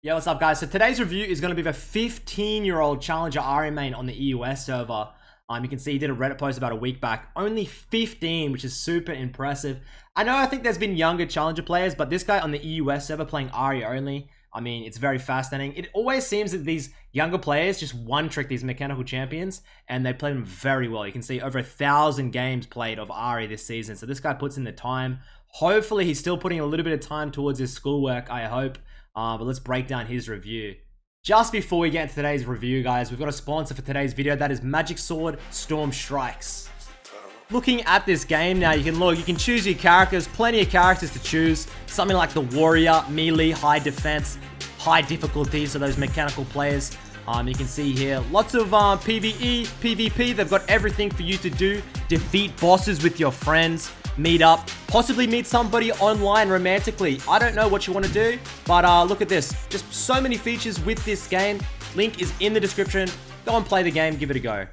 Yo, what's up guys? So today's review is going to be the 15-year-old challenger Ahri main on the EUS server. You can see he did a Reddit post about a week back. Only 15, which is super impressive. I think there's been younger challenger players, but this guy on the EUS server playing Ahri only, I mean, it's very fascinating. It always seems that these younger players just one-trick these mechanical champions, and they play them very well. You can see over 1,000 games played of Ahri this season. So this guy puts in the time. Hopefully he's still putting a little bit of time towards his schoolwork, I hope. But let's break down his review. Just before we get into today's review, guys, we've got a sponsor for today's video. That is Magic Sword Storm Strikes. Looking at this game now, you can choose your characters. Plenty of characters to choose. Something like the Warrior, Melee, High Defense, High Difficulty, so those mechanical players. You can see here, lots of PvE, PvP. They've got everything for you to do. Defeat bosses with your friends. Meet up, possibly meet somebody online romantically. I don't know what you want to do, but look at this. Just so many features with this game. Link is in the description. Go and play the game, give it a go.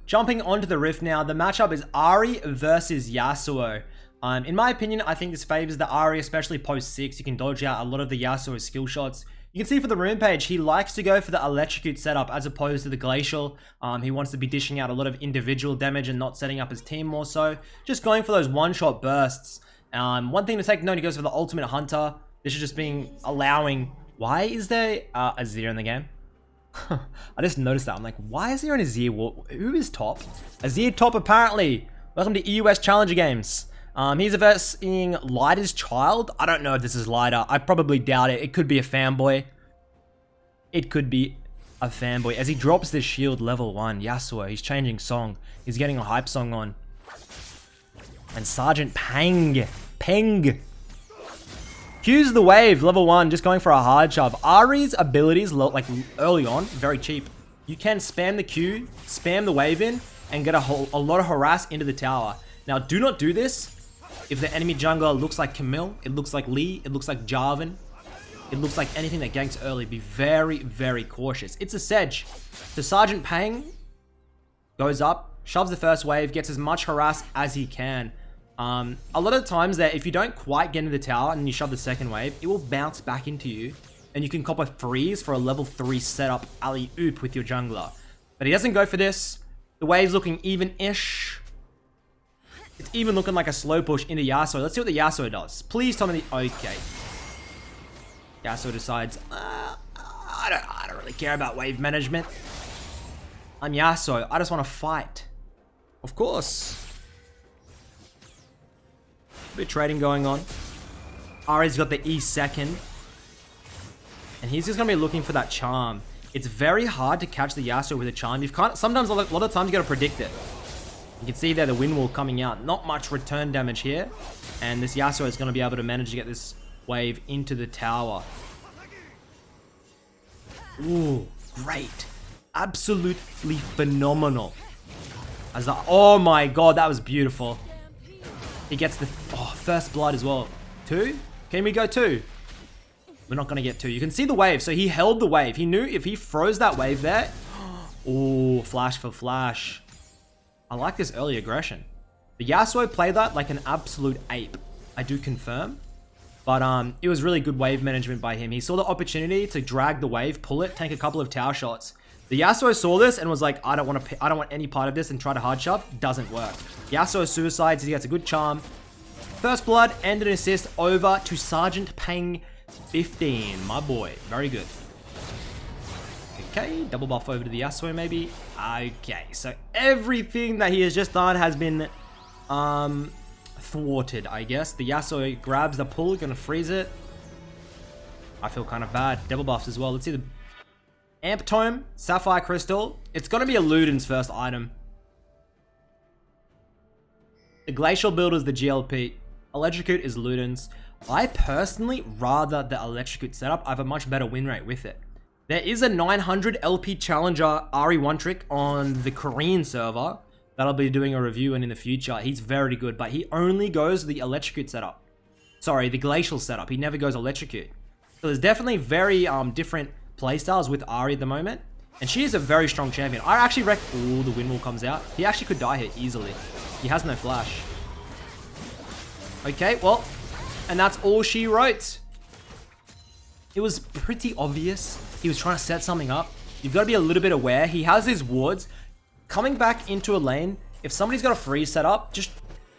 Jumping onto the Rift now, the matchup is Ahri versus Yasuo. In my opinion, I think this favors the Ahri, especially post 6. You can dodge out a lot of the Yasuo skill shots. You can see for the rune page, he likes to go for the electrocute setup as opposed to the glacial. He wants to be dishing out a lot of individual damage and not setting up his team more so. Just going for those one-shot bursts. One thing to take note, he goes for the ultimate hunter. This is just being allowing... Why is there Azir in the game? I just noticed that. I'm like, why is there an Azir? Who is top? Azir top apparently. Welcome to EUS Challenger Games. He's versing Lighter's Child. I don't know if this is Lighter. I probably doubt it. It could be a fanboy. It could be a fanboy. As he drops this shield level 1, Yasuo, he's changing song. He's getting a hype song on. And Sergeant Peng. Q's the wave, level 1, just going for a hard shove. Ahri's abilities, like early on, very cheap. You can spam the Q, spam the wave in, and get a lot of harass into the tower. Now, do not do this if the enemy jungler looks like Camille, it looks like Lee, it looks like Jarvan, it looks like anything that ganks early. Be very, very cautious. It's a Sedge. So Sergeant Peng goes up, shoves the first wave, gets as much harass as he can. A lot of times that if you don't quite get into the tower and you shove the second wave, it will bounce back into you, and you can cop a freeze for a level 3 setup alley-oop with your jungler. But he doesn't go for this. The wave's looking even-ish. It's even looking like a slow push into Yasuo. Let's see what the Yasuo does. Please tell me the... Okay. Yasuo decides, I don't really care about wave management. I'm Yasuo. I just want to fight. Of course. A bit of trading going on. Ahri's got the E second. And he's just going to be looking for that charm. It's very hard to catch the Yasuo with a charm. Sometimes, a lot of times, you got to predict it. You can see there the wind wall coming out. Not much return damage here. And this Yasuo is going to be able to manage to get this wave into the tower. Ooh, great. Absolutely phenomenal. Oh my god, that was beautiful. He gets the first blood as well. 2? Can we go 2? We're not going to get 2. You can see the wave. So he held the wave. He knew if he froze that wave there. Oh, flash for flash. I like this early aggression. The Yasuo played that like an absolute ape. I do confirm. But it was really good wave management by him. He saw the opportunity to drag the wave, pull it, take a couple of tower shots. The Yasuo saw this and was like, I don't want any part of this, and try to hard shove. Doesn't work. Yasuo suicides. He gets a good charm. First blood and an assist over to Sergeant Peng 15. My boy. Very good. Okay, double buff over to the Yasuo maybe. Okay, so everything that he has just done has been thwarted, I guess. The Yasuo grabs the pull, gonna freeze it. I feel kind of bad. Double buffs as well. Let's see the Amp Tome, Sapphire Crystal. It's gonna be a Luden's first item. The Glacial build is the GLP. Electrocute is Luden's. I personally rather the Electrocute setup. I have a much better win rate with it. There is a 900 LP Challenger Ahri one trick on the Korean server that I'll be doing a review in the future. He's very good, but he only goes the Electrocute setup. Sorry, the Glacial setup. He never goes Electrocute. So there's definitely very different playstyles with Ahri at the moment. And she is a very strong champion. I actually reckon... Ooh, the wind wall comes out. He actually could die here easily. He has no flash. Okay, well... And that's all she wrote. It was pretty obvious he was trying to set something up. You've got to be a little bit aware. He has his wards. Coming back into a lane, if somebody's got a freeze set up, just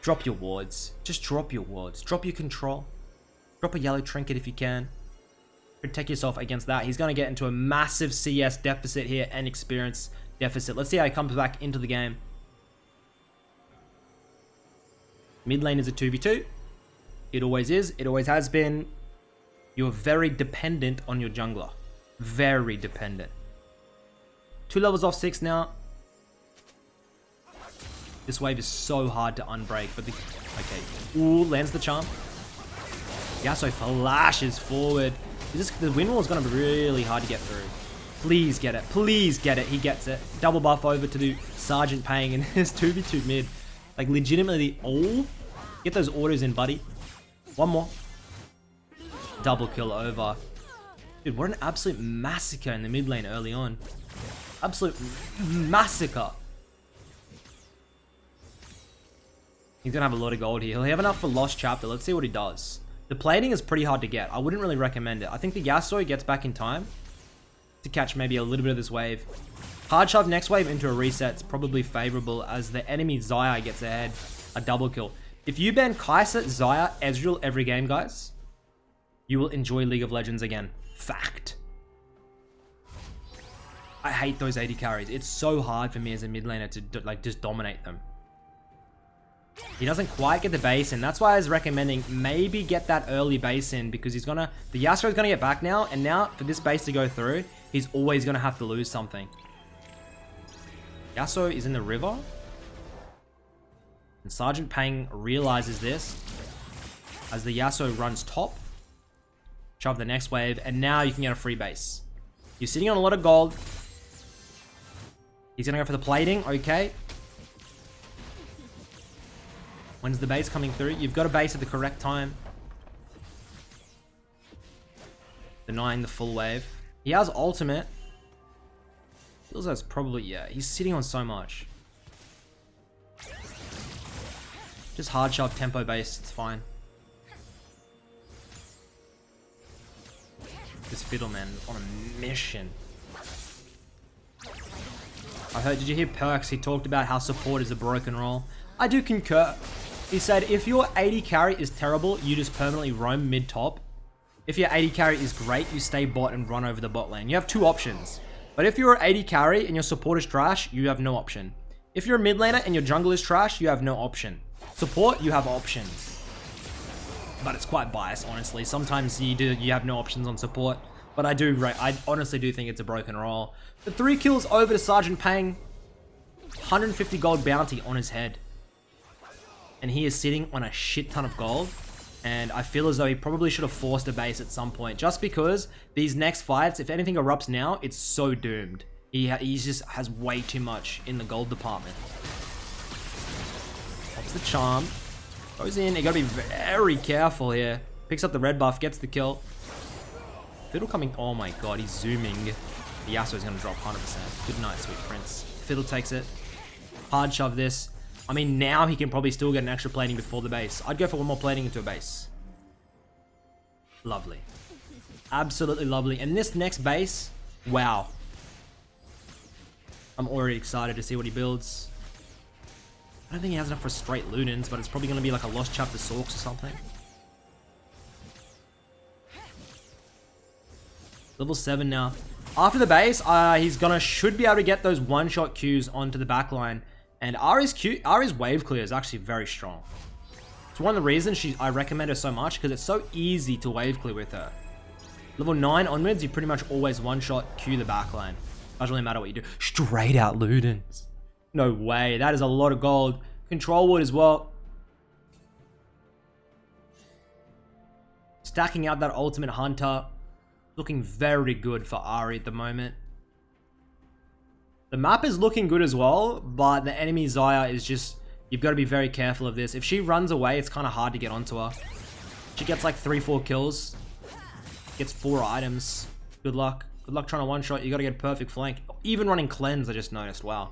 drop your wards. Just drop your wards. Drop your control. Drop a yellow trinket if you can. Protect yourself against that. He's going to get into a massive CS deficit here and experience deficit. Let's see how he comes back into the game. Mid lane is a 2v2. It always is. It always has been. You're very dependent on your jungler. Very dependent. 2 levels off 6 now. This wave is so hard to unbreak, but okay. Ooh, lands the charm. Yasuo flashes forward. The wind wall is going to be really hard to get through. Please get it. Please get it. He gets it. Double buff over to do Sergeant Paying, and his 2v2 mid. Like, legitimately, oh, get those orders in, buddy. One more. Double kill over. Dude, what an absolute massacre in the mid lane early on. Absolute massacre. He's going to have a lot of gold here. He'll have enough for Lost Chapter. Let's see what he does. The plating is pretty hard to get. I wouldn't really recommend it. I think the Yasuo gets back in time to catch maybe a little bit of this wave. Hard shove next wave into a reset is probably favorable as the enemy Xayah gets ahead. A double kill. If you ban Kai'Sa, Xayah, Ezreal every game, guys, you will enjoy League of Legends again. Fact. I hate those 80 carries. It's so hard for me as a mid laner to like just dominate them. He doesn't quite get the base in. That's why I was recommending maybe get that early base in, because he's gonna, the Yasuo's gonna get back now, and now for this base to go through, he's always gonna have to lose something. Yasuo is in the river, and Sergeant Pang realizes this as the Yasuo runs top, shove the next wave, and now you can get a free base. You're sitting on a lot of gold. He's gonna go for the plating, okay. When's the base coming through? You've got a base at the correct time. Denying the full wave. He has ultimate. Feels that's probably, yeah, he's sitting on so much. Just hard shove tempo base, it's fine. This Fiddleman is on a mission. I heard, did you hear Perks? He talked about how support is a broken role. I do concur. He said, if your 80 carry is terrible, you just permanently roam mid-top. If your 80 carry is great, you stay bot and run over the bot lane. You have two options. But if you're an 80 carry and your support is trash, you have no option. If you're a mid laner and your jungle is trash, you have no option. Support, you have options. But it's quite biased, honestly. Sometimes you have no options on support. But I honestly do think it's a broken role. The 3 kills over to Sergeant Pang. 150 gold bounty on his head. And he is sitting on a shit ton of gold. And I feel as though he probably should have forced a base at some point. Just because these next fights, if anything erupts now, it's so doomed. He just has way too much in the gold department. Pops the charm. Goes in. You gotta be very careful here. Picks up the red buff, gets the kill. Fiddle coming. Oh my god, he's zooming. The Yasuo's gonna drop 100%. Good night, sweet prince. Fiddle takes it. Hard shove this. I mean, now he can probably still get an extra plating before the base. I'd go for one more plating into a base. Lovely. Absolutely lovely. And this next base, wow. I'm already excited to see what he builds. I don't think he has enough for straight Lunans, but it's probably going to be like a Lost Chapter Sorks or something. Level 7 now. After the base, should be able to get those one-shot Qs onto the backline. And Ahri's wave clear is actually very strong. It's one of the reasons I recommend her so much, because it's so easy to wave clear with her. Level 9 onwards, you pretty much always one-shot Q the backline. Doesn't really matter what you do. Straight out Ludens. No way. That is a lot of gold. Control wood as well. Stacking out that ultimate hunter. Looking very good for Ahri at the moment. The map is looking good as well, but the enemy Xayah is just... You've got to be very careful of this. If she runs away, it's kind of hard to get onto her. She gets like 3-4 kills. Gets 4 items. Good luck. Good luck trying to one-shot. You got to get a perfect flank. Even running cleanse, I just noticed. Wow.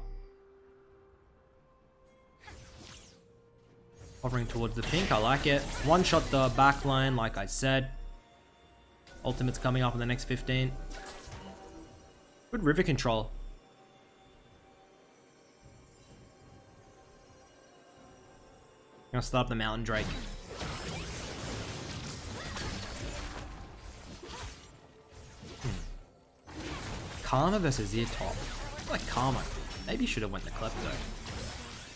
Hovering towards the pink. I like it. One-shot the back line, like I said. Ultimate's coming up in the next 15. Good river control. I'm gonna start up the Mountain Drake. Karma versus Ear Top. I feel like Karma. Maybe should have went the Klepto.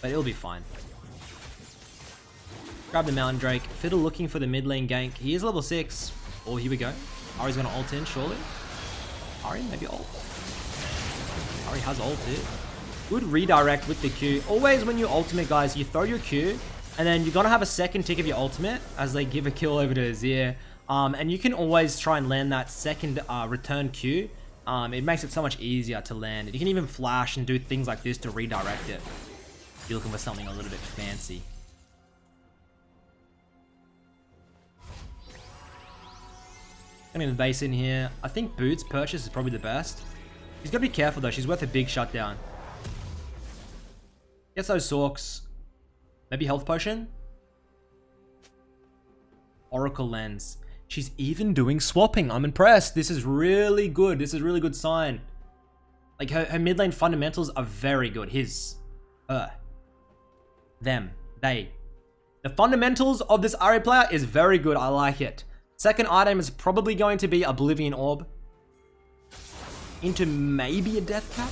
But it'll be fine. Grab the Mountain Drake. Fiddle looking for the mid lane gank. He is level 6. Oh, here we go. Ahri's gonna ult in, surely. Ahri, maybe ult. Ahri has ult here. Good redirect with the Q. Always when you ultimate, guys, you throw your Q, and then you're gonna have a second tick of your ultimate as they give a kill over to Azir. And you can always try and land that second return Q. It makes it so much easier to land. You can even flash and do things like this to redirect it. If you're looking for something a little bit fancy. Getting the base in here. I think Boots purchase is probably the best. He's got to be careful though. She's worth a big shutdown. Gets those Sorks. Maybe health potion. Oracle lens. She's even doing swapping. I'm impressed. This is really good. This is a really good sign. Like her mid lane fundamentals are very good. His, her, them, they. The fundamentals of this Ahri player is very good. I like it. Second item is probably going to be Oblivion Orb. Into maybe a Death Cap.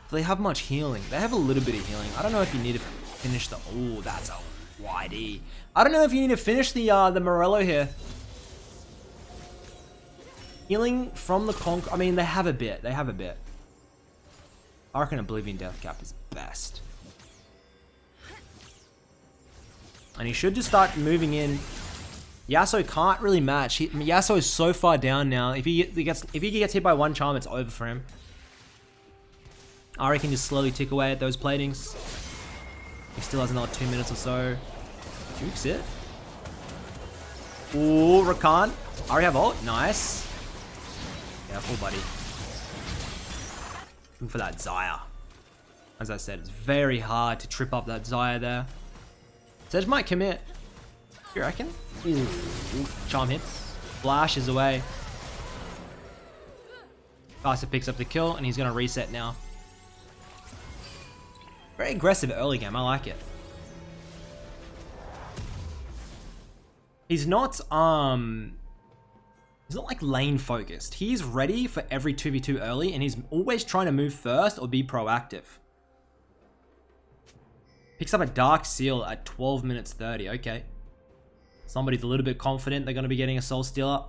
Do they have much healing? They have a little bit of healing. I don't know if you need to finish the... Oh, that's a wide E. I don't know if you need to finish the Morello here. Healing from the Conk... I mean, they have a bit. They have a bit. I reckon Oblivion Death Cap is best. And he should just start moving in. Yasuo can't really match. Yasuo is so far down now. If he gets hit by one charm, it's over for him. Ahri can just slowly tick away at those platings. He still has another 2 minutes or so. Jukes it. Ooh, Rakan. Ahri have ult. Nice. Careful, buddy. Looking for that Xayah. As I said, it's very hard to trip up that Xayah there. Sedge might commit. You reckon? Ooh. Charm hits. Flash is away. Kai'Sa picks up the kill, and he's going to reset now. Very aggressive early game. I like it. He's not like lane focused. He's ready for every 2v2 early, and he's always trying to move first or be proactive. Picks up a Dark Seal at 12 minutes 30. Okay. Somebody's a little bit confident they're going to be getting a Soul Stealer.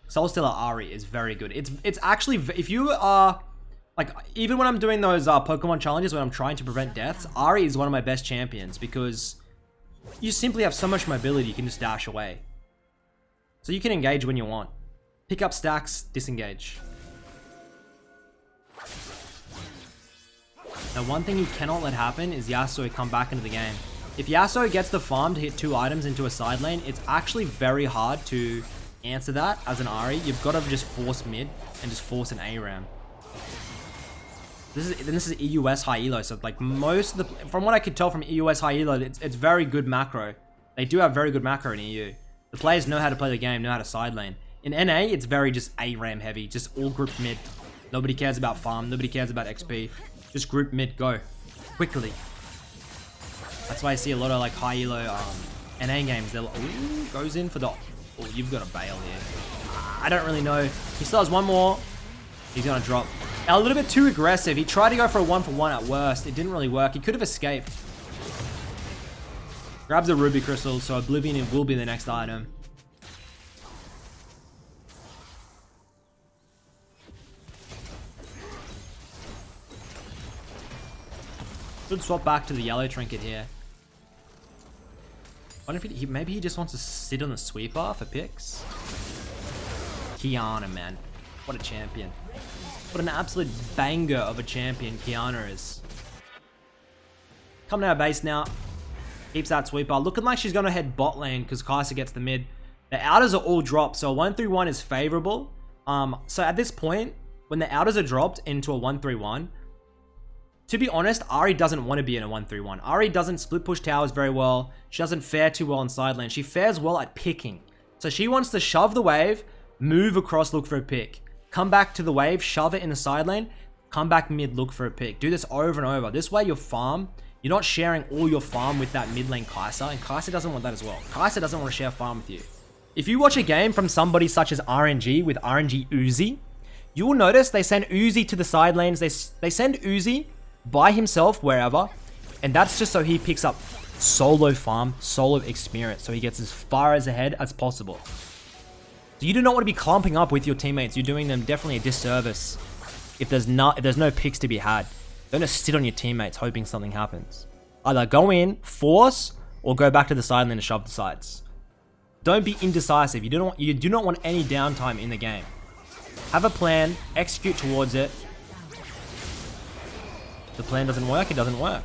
Soul Stealer Ahri is very good. It's actually, if you are, like, even when I'm doing those Pokemon challenges when I'm trying to prevent deaths, Ahri is one of my best champions because you simply have so much mobility, you can just dash away. So you can engage when you want. Pick up stacks, disengage. Now, one thing you cannot let happen is Yasuo come back into the game. If Yasuo gets the farm to hit 2 items into a side lane, it's actually very hard to answer that as an Ahri. You've got to just force mid and just force an ARAM. This is EUS high elo, so like most of the... From what I could tell from EUS high elo, it's very good macro. They do have very good macro in EU. The players know how to play the game, know how to side lane. In NA, it's very just ARAM heavy, just all group mid. Nobody cares about farm, nobody cares about XP. Just group mid, go. Quickly. That's why I see a lot of like high elo NA games. They're like, ooh, goes in for the... Oh, you've got a bail here. I don't really know. He still has one more. He's gonna drop. A little bit too aggressive. He tried to go for a 1-for-1 at worst. It didn't really work. He could have escaped. Grabs a Ruby Crystal, so Oblivion will be the next item. Should swap back to the yellow trinket here. Wonder if maybe he just wants to sit on the sweeper for picks. Kiana, man. What a champion. What an absolute banger of a champion Kiana is. Coming out of base now. Keeps that sweeper. Looking like she's going to head bot lane because Kai'Sa gets the mid. The outers are all dropped, so a 1-3-1 is favorable. So at this point, when the outers are dropped into a 1-3-1, to be honest, Ahri doesn't want to be in a 1-3-1. Ahri doesn't split push towers very well. She doesn't fare too well in side lane. She fares well at picking. So she wants to shove the wave, move across, look for a pick. Come back to the wave, shove it in the side lane, come back mid, look for a pick. Do this over and over. This way your farm, you're not sharing all your farm with that mid lane Kai'Sa, and Kai'Sa doesn't want that as well. Kai'Sa doesn't want to share farm with you. If you watch a game from somebody such as RNG with RNG Uzi, you will notice they send Uzi to the side lanes. They send Uzi by himself wherever, and that's just so he picks up solo farm, solo experience, so he gets as far as ahead as possible. So you do not want to be clumping up with your teammates. You're doing them definitely a disservice if there's no picks to be had. Don't just sit on your teammates hoping something happens. Either go in, force, or go back to the side lane and shove the sides. Don't be indecisive. You do not want any downtime in the game. Have a plan, execute towards it. If the plan doesn't work, it doesn't work.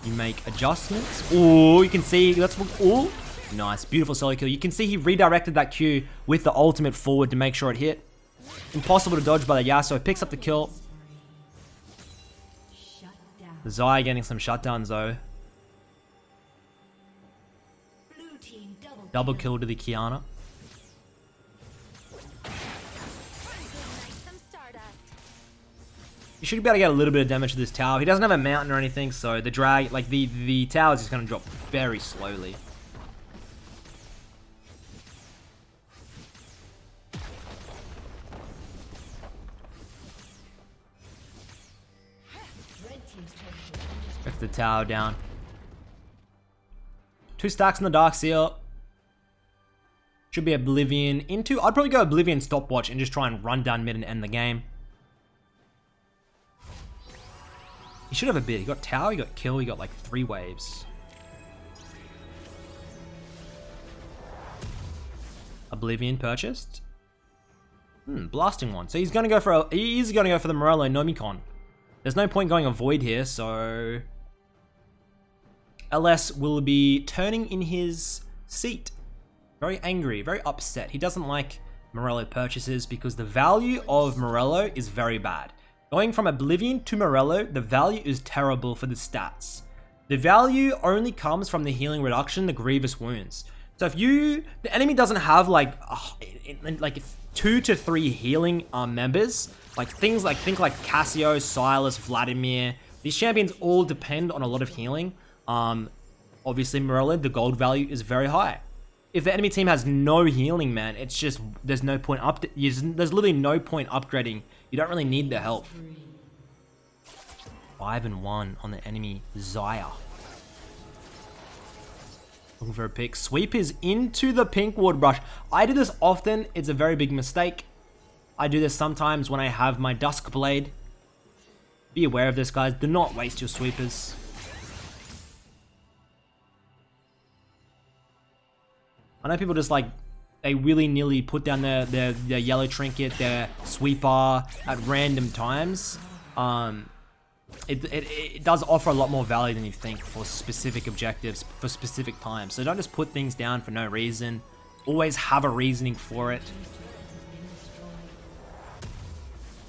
You make adjustments. Oh, you can see, oh, nice, beautiful solo kill. You can see he redirected that Q with the ultimate forward to make sure it hit. Impossible to dodge by the Yasuo. Picks up the kill. The Xayah getting some shutdowns though. Double kill to the Kiana. You should be able to get a little bit of damage to this tower. He doesn't have a mountain or anything, so the drag, like the tower is just going to drop very slowly. Lift the tower down. 2 stacks on the Dark Seal. Should be Oblivion into... I'd probably go Oblivion stopwatch and just try and run down mid and end the game. He should have a bit. He got tower, he got kill, he got like 3 waves. Oblivion purchased. Blasting one. So he's gonna go for the Morello Nomicon. There's no point going a void here, so LS will be turning in his seat. Very angry, very upset. He doesn't like Morello purchases because the value of Morello is very bad. Going from Oblivion to Morello, the value is terrible for the stats. The value only comes from the healing reduction, the grievous wounds. So if the enemy doesn't have like 2 to 3 healing members, think like Cassio, Silas, Vladimir. These champions all depend on a lot of healing. Obviously Morello, the gold value is very high. If the enemy team has no healing, man, it's just, there's no point there's literally no point upgrading. You don't really need the help. 5-1 on the enemy Xayah. Looking for a pick. Sweep is into the pink ward brush. I do this often. It's a very big mistake. I do this sometimes when I have my Dusk Blade. Be aware of this, guys. Do not waste your sweepers. I know people just they willy-nilly put down their yellow trinket, their sweeper at random times. It does offer a lot more value than you think for specific objectives, for specific times. So don't just put things down for no reason. Always have a reasoning for it.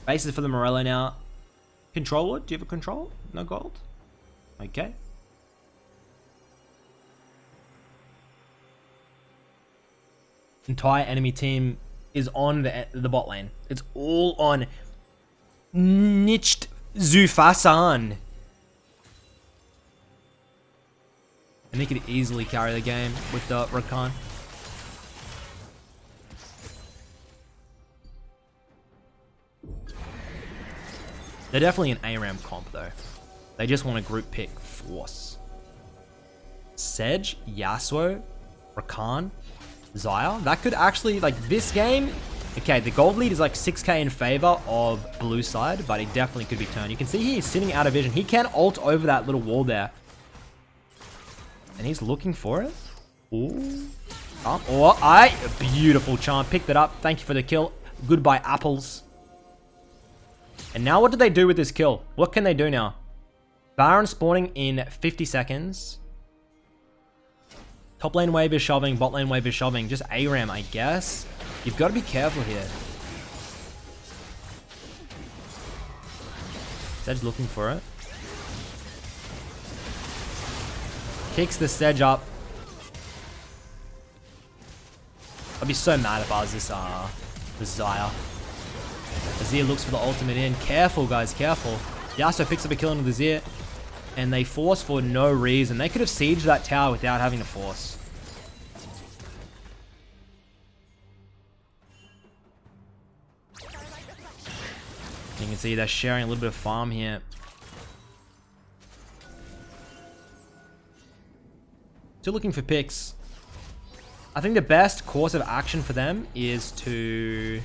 Bases for the Morello now. Controller? Do you have a control? No gold? Okay. Entire enemy team is on the bot lane. It's all on Niched Zufasan. And they could easily carry the game with the Rakan. They're definitely an ARAM comp though. They just want a group pick force. Sedge, Yasuo, Rakan, Xayah. That could actually, this game, okay, the gold lead is 6k in favor of blue side, but it definitely could be turned. You can see he's sitting out of vision. He can ult over that little wall there. And he's looking for it. Ooh. Beautiful charm. Picked it up. Thank you for the kill. Goodbye, apples. And now what do they do with this kill? What can they do now? Baron spawning in 50 seconds. Top lane wave is shoving, bot lane wave is shoving. Just ARAM, I guess. You've got to be careful here. Sedge looking for it. Kicks the Sedge up. I'd be so mad if I was this Zaya. Azir looks for the ultimate in. Careful, guys, careful. Yasuo picks up a kill on the Azir, and they force for no reason. They could have sieged that tower without having to force. You can see they're sharing a little bit of farm here. Still looking for picks. I think the best course of action for them is to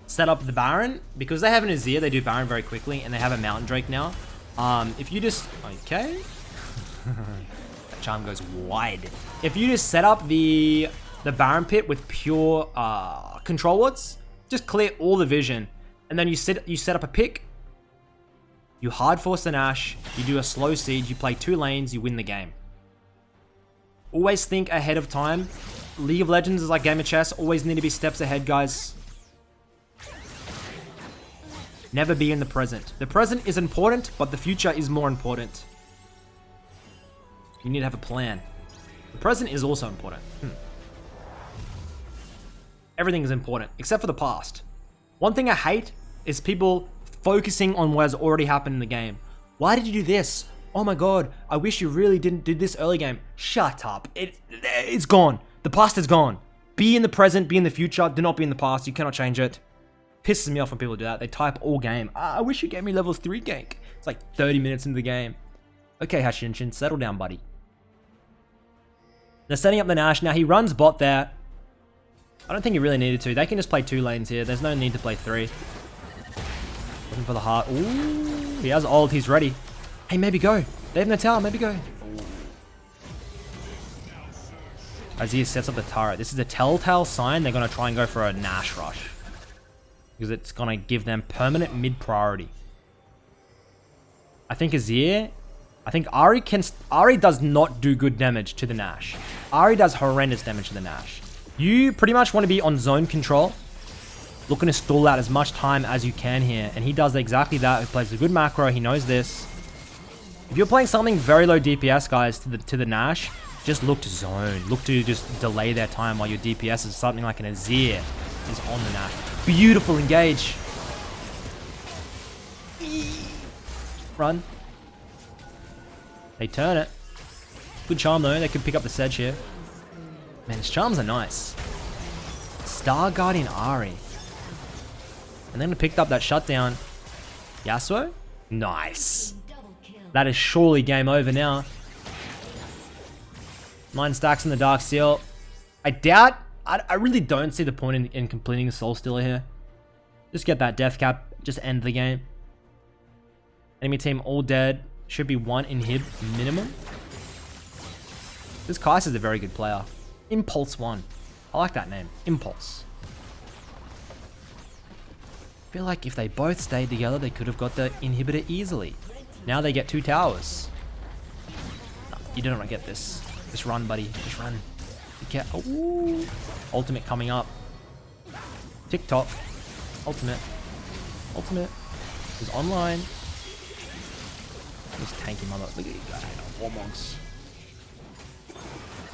set up the Baron. Because they have an Azir, they do Baron very quickly, and they have a Mountain Drake now. If you just... Okay. That charm goes wide. If you just set up the Baron pit with pure control wards, just clear all the vision. And then you set up a pick. You hard force the Nash. You do a slow siege. You play 2 lanes. You win the game. Always think ahead of time. League of Legends is like game of chess. Always need to be steps ahead, guys. Never be in the present. The present is important, but the future is more important. You need to have a plan. The present is also important. Everything is important, except for the past. One thing I hate is people focusing on what has already happened in the game. Why did you do this? Oh my god, I wish you really didn't do this early game. Shut up. It's gone. The past is gone. Be in the present, be in the future. Do not be in the past. You cannot change it. Pisses me off when people do that. They type all game. I wish you gave me level 3 gank. It's like 30 minutes into the game. Okay, Hashinshin, settle down, buddy. They're setting up the Nash. Now, he runs bot there. I don't think he really needed to. They can just play 2 lanes here. There's no need to play 3. Looking for the heart. Ooh, he has ult. He's ready. Hey, maybe go. They have no tower. Maybe go. Azir sets up the turret. This is a telltale sign they're going to try and go for a Nash rush. Because it's going to give them permanent mid priority. I think Azir... I think Ahri does not do good damage to the Nash. Ahri does horrendous damage to the Nash. You pretty much want to be on zone control. Looking to stall out as much time as you can here. And he does exactly that. He plays a good macro. He knows this. If you're playing something very low DPS, guys, to the Nash, just look to zone. Look to just delay their time while your DPS is something like an Azir is on the Nash. Beautiful engage. Run. They turn it. Good charm though. They could pick up the Sedge here. Man, his charms are nice. Star Guardian Ahri. And then picked up that shutdown. Yasuo? Nice. That is surely game over now. 9 stacks in the Dark Seal. I doubt... I really don't see the point in completing the Soul Stealer here. Just get that death cap. Just end the game. Enemy team all dead. Should be 1 inhib minimum. This Kai'Sa is a very good player. Impulse 1. I like that name. Impulse. I feel like if they both stayed together, they could have got the inhibitor easily. Now they get 2 towers. No, you do not get this. Just run, buddy. Just run. Ooh. Ultimate coming up. TikTok. Ultimate. Ultimate is online. This tanky mother. Look at you guys. Hormones.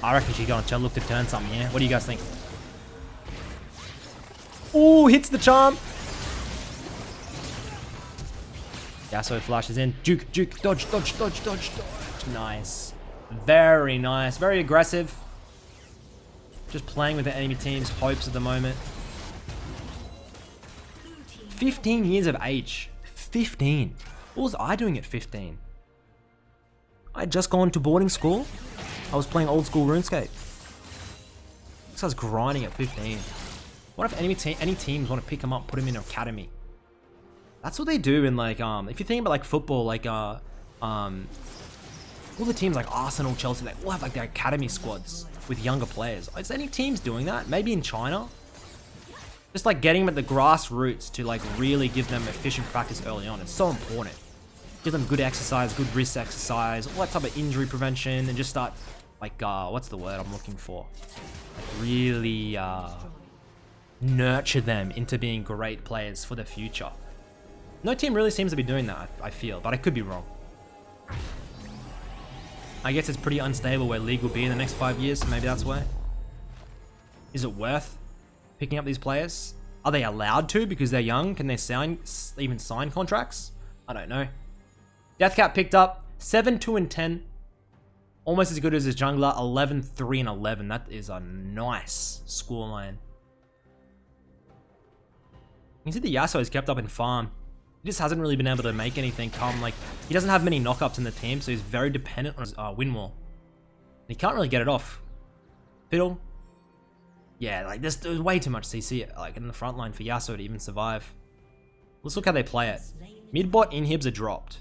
I reckon she's gonna look to turn something, yeah? What do you guys think? Ooh, hits the charm. Yasuo flashes in. Juke, juke, dodge, dodge, dodge, dodge, dodge. Nice. Very nice. Very aggressive. Just playing with the enemy team's hopes at the moment. 15 years of age. 15. What was I doing at 15? I had just gone to boarding school. I was playing old school RuneScape. So I was grinding at 15. What if any teams want to pick him up, put him in an academy? That's what they do in like, if you think about like football, like, all the teams like Arsenal, Chelsea, they all have like their academy squads with younger players. Is any teams doing that? Maybe in China? Just like getting them at the grassroots to like really give them efficient practice early on. It's so important. Give them good exercise, good wrist exercise, all that type of injury prevention, and just start like, what's the word I'm looking for? Like really nurture them into being great players for the future. No team really seems to be doing that, I feel, but I could be wrong. I guess it's pretty unstable where League will be in the next 5 years, so maybe that's why. Is it worth picking up these players? Are they allowed to because they're young? Can they even sign contracts? I don't know. Deathcat picked up 7, 2, and 10. Almost as good as his jungler. 11, 3, and 11. That is a nice scoreline. You can see the Yasuo is kept up in farm. He just hasn't really been able to make anything come. Like, he doesn't have many knockups in the team, so he's very dependent on his win wall. And he can't really get it off. Fiddle. Yeah, like there's way too much CC like in the front line for Yasuo to even survive. Let's look how they play it. Mid bot inhibs are dropped.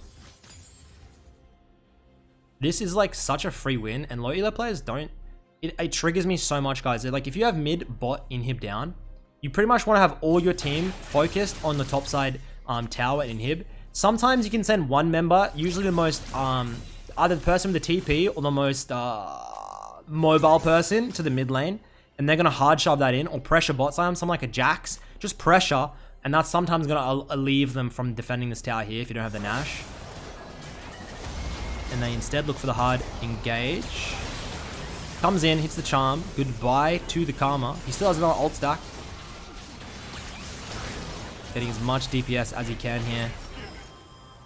This is like such a free win, and low elo players don't. It triggers me so much, guys. Like if you have mid bot inhib down, you pretty much want to have all your team focused on the top side tower and inhib. Sometimes you can send one member, usually the most either the person with the TP or the most mobile person to the mid lane. And they're going to hard shove that in or pressure bot side, something like a Jax. Just pressure, and that's sometimes going to alleviate them from defending this tower here if you don't have the Nash. And they instead look for the hard engage. Comes in, hits the charm. Goodbye to the Karma. He still has another ult stack. Getting as much DPS as he can here.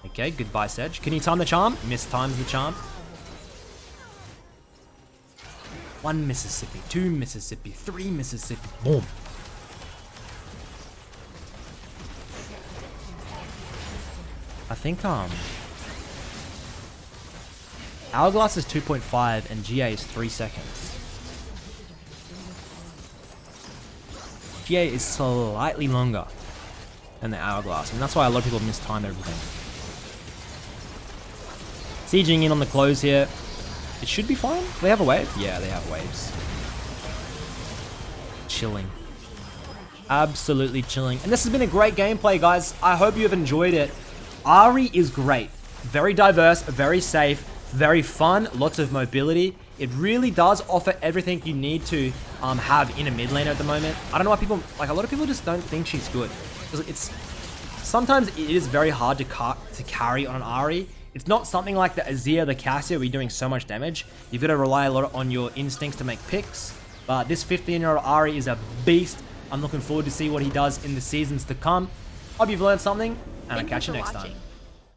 Okay, goodbye Sedge. Can you time the charm? Mistimes the charm. 1 Mississippi, 2 Mississippi, 3 Mississippi. Boom. I think Hourglass is 2.5 and GA is 3 seconds. GA is slightly longer than the Hourglass, and that's why a lot of people mistime everything. Sieging in on the close here. It should be fine. Do they have a wave? Yeah, they have waves. Chilling. Absolutely chilling. And this has been a great gameplay, guys. I hope you have enjoyed it. Ahri is great. Very diverse, very safe, very fun, lots of mobility. It really does offer everything you need to have in a mid lane at the moment. I don't know why people, like a lot of people just don't think she's good. Sometimes it is very hard to carry on an Ahri. It's not something like the Azir, the Cassia, where you're doing so much damage. You've got to rely a lot on your instincts to make picks. But this 15-year-old Ahri is a beast. I'm looking forward to see what he does in the seasons to come. Hope you've learned something, and I'll catch you next time.